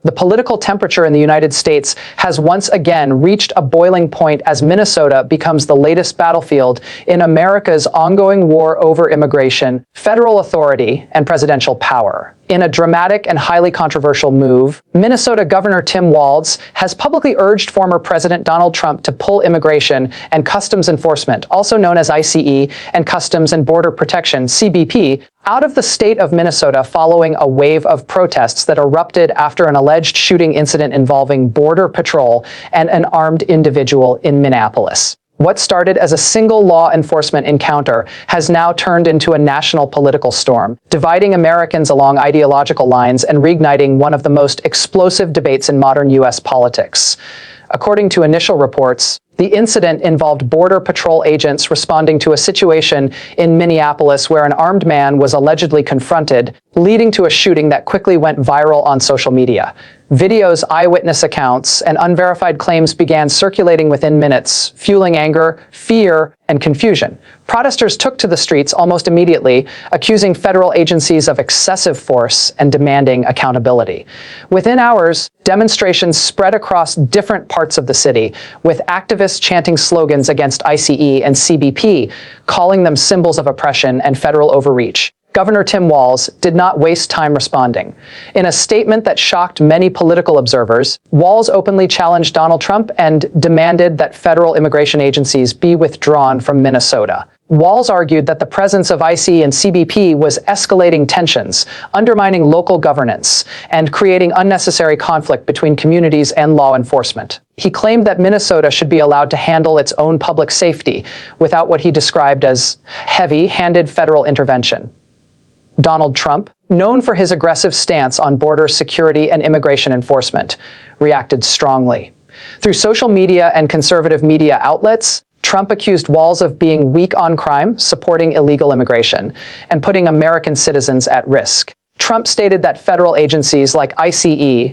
The political temperature in the United States has once again reached a boiling point as Minnesota becomes the latest battlefield in America's ongoing war over immigration, federal authority, and presidential power. In a dramatic and highly controversial move, Minnesota Governor Tim Walz has publicly urged former President Donald Trump to pull Immigration and Customs Enforcement, also known as ICE, and Customs and Border Protection, CBP, out of the state of Minnesota following a wave of protests that erupted after an alleged shooting incident involving Border Patrol and an armed individual in Minneapolis. What started as a single law enforcement encounter has now turned into a national political storm, dividing Americans along ideological lines and reigniting one of the most explosive debates in modern U.S. politics. According to initial reports, the incident involved Border Patrol agents responding to a situation in Minneapolis where an armed man was allegedly confronted, leading to a shooting that quickly went viral on social media. Videos, eyewitness accounts, and unverified claims began circulating within minutes, fueling anger, fear, and confusion. Protesters took to the streets almost immediately, accusing federal agencies of excessive force and demanding accountability. Within hours, demonstrations spread across different parts of the city, with activists chanting slogans against ICE and CBP, calling them symbols of oppression and federal overreach. Governor Tim Walz did not waste time responding. In a statement that shocked many political observers, Walz openly challenged Donald Trump and demanded that federal immigration agencies be withdrawn from Minnesota. Walz argued that the presence of ICE and CBP was escalating tensions, undermining local governance, and creating unnecessary conflict between communities and law enforcement. He claimed that Minnesota should be allowed to handle its own public safety without what he described as heavy-handed federal intervention. Donald Trump, known for his aggressive stance on border security and immigration enforcement, reacted strongly. Through social media and conservative media outlets, Trump accused Walz of being weak on crime, supporting illegal immigration, and putting American citizens at risk. Trump stated that federal agencies like ICE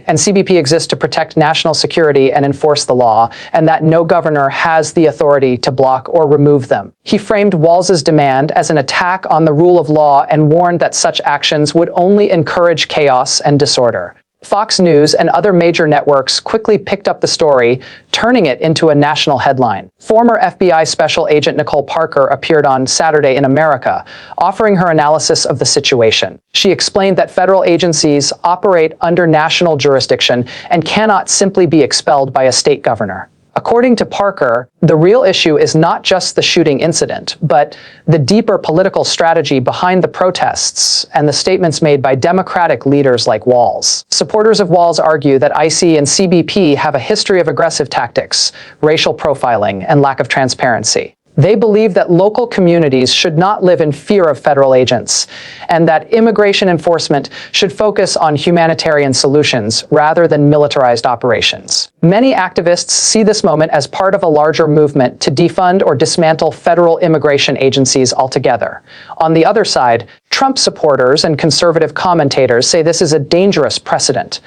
and CBP exist to protect national security and enforce the law, and that no governor has the authority to block or remove them. He framed Walz's demand as an attack on the rule of law and warned that such actions would only encourage chaos and disorder. Fox News and other major networks quickly picked up the story, turning it into a national headline. Former FBI Special Agent Nicole Parker appeared on Saturday in America, offering her analysis of the situation. She explained that federal agencies operate under national jurisdiction and cannot simply be expelled by a state governor. According to Parker, the real issue is not just the shooting incident, but the deeper political strategy behind the protests and the statements made by Democratic leaders like Walz. Supporters of Walz argue that ICE and CBP have a history of aggressive tactics, racial profiling, and lack of transparency. They believe that local communities should not live in fear of federal agents, and that immigration enforcement should focus on humanitarian solutions rather than militarized operations. Many activists see this moment as part of a larger movement to defund or dismantle federal immigration agencies altogether. On the other side, Trump supporters and conservative commentators say this is a dangerous precedent.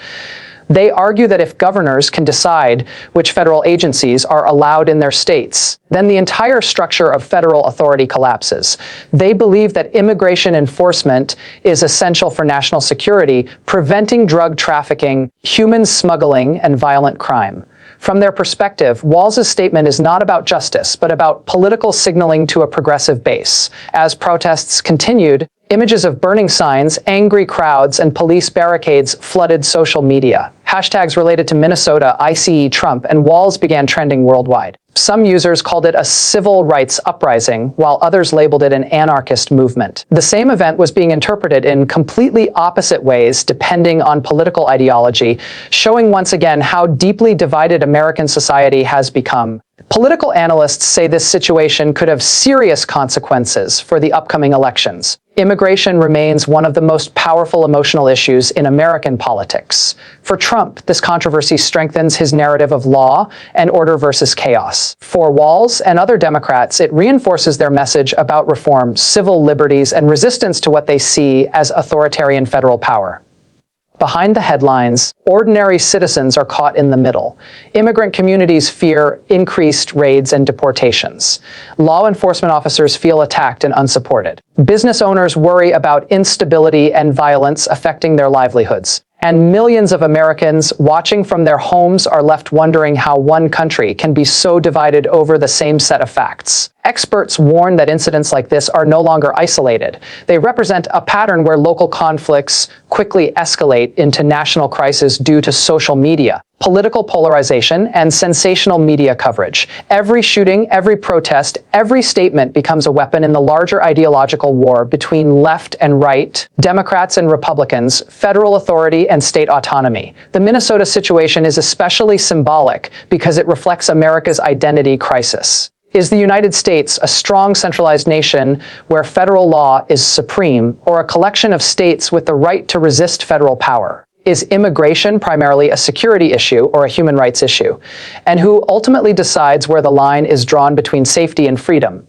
They argue that if governors can decide which federal agencies are allowed in their states, then the entire structure of federal authority collapses. They believe that immigration enforcement is essential for national security, preventing drug trafficking, human smuggling, and violent crime. From their perspective, Walz's statement is not about justice, but about political signaling to a progressive base. As protests continued, images of burning signs, angry crowds, and police barricades flooded social media. Hashtags related to Minnesota, ICE, Trump, and Walz began trending worldwide. Some users called it a civil rights uprising, while others labeled it an anarchist movement. The same event was being interpreted in completely opposite ways depending on political ideology, showing once again how deeply divided American society has become. Political analysts say this situation could have serious consequences for the upcoming elections. Immigration remains one of the most powerful emotional issues in American politics. For Trump, this controversy strengthens his narrative of law and order versus chaos. For Walz and other Democrats, it reinforces their message about reform, civil liberties, and resistance to what they see as authoritarian federal power. Behind the headlines, ordinary citizens are caught in the middle. Immigrant communities fear increased raids and deportations. Law enforcement officers feel attacked and unsupported. Business owners worry about instability and violence affecting their livelihoods. And millions of Americans watching from their homes are left wondering how one country can be so divided over the same set of facts. Experts warn that incidents like this are no longer isolated. They represent a pattern where local conflicts quickly escalate into national crisis due to social media, political polarization, and sensational media coverage. Every shooting, every protest, every statement becomes a weapon in the larger ideological war between left and right, Democrats and Republicans, federal authority and state autonomy. The Minnesota situation is especially symbolic because it reflects America's identity crisis. Is the United States a strong centralized nation where federal law is supreme, or a collection of states with the right to resist federal power? Is immigration primarily a security issue or a human rights issue? And who ultimately decides where the line is drawn between safety and freedom?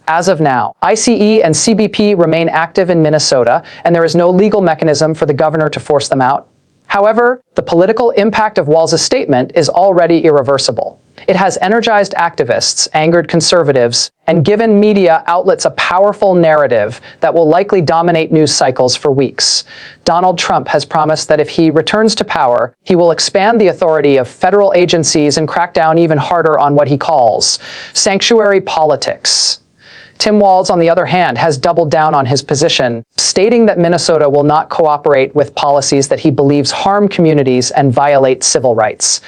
As of now, ICE and CBP remain active in Minnesota, and there is no legal mechanism for the governor to force them out. However, the political impact of Walz's statement is already irreversible. It has energized activists, angered conservatives, and given media outlets a powerful narrative that will likely dominate news cycles for weeks. Donald Trump has promised that if he returns to power, he will expand the authority of federal agencies and crack down even harder on what he calls sanctuary politics. Tim Walz, on the other hand, has doubled down on his position, stating that Minnesota will not cooperate with policies that he believes harm communities and violate civil rights.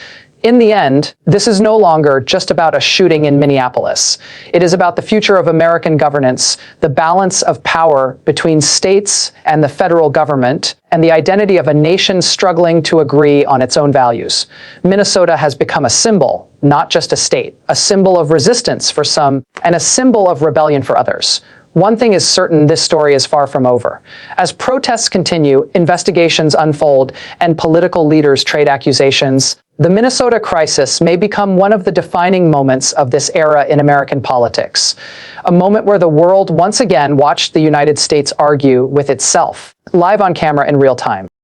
In the end, this is no longer just about a shooting in Minneapolis. It is about the future of American governance, the balance of power between states and the federal government, and the identity of a nation struggling to agree on its own values. Minnesota has become a symbol, not just a state, a symbol of resistance for some, and a symbol of rebellion for others. One thing is certain, this story is far from over. As protests continue, investigations unfold, and political leaders trade accusations, the Minnesota crisis may become one of the defining moments of this era in American politics. A moment where the world once again watched the United States argue with itself, live on camera in real time.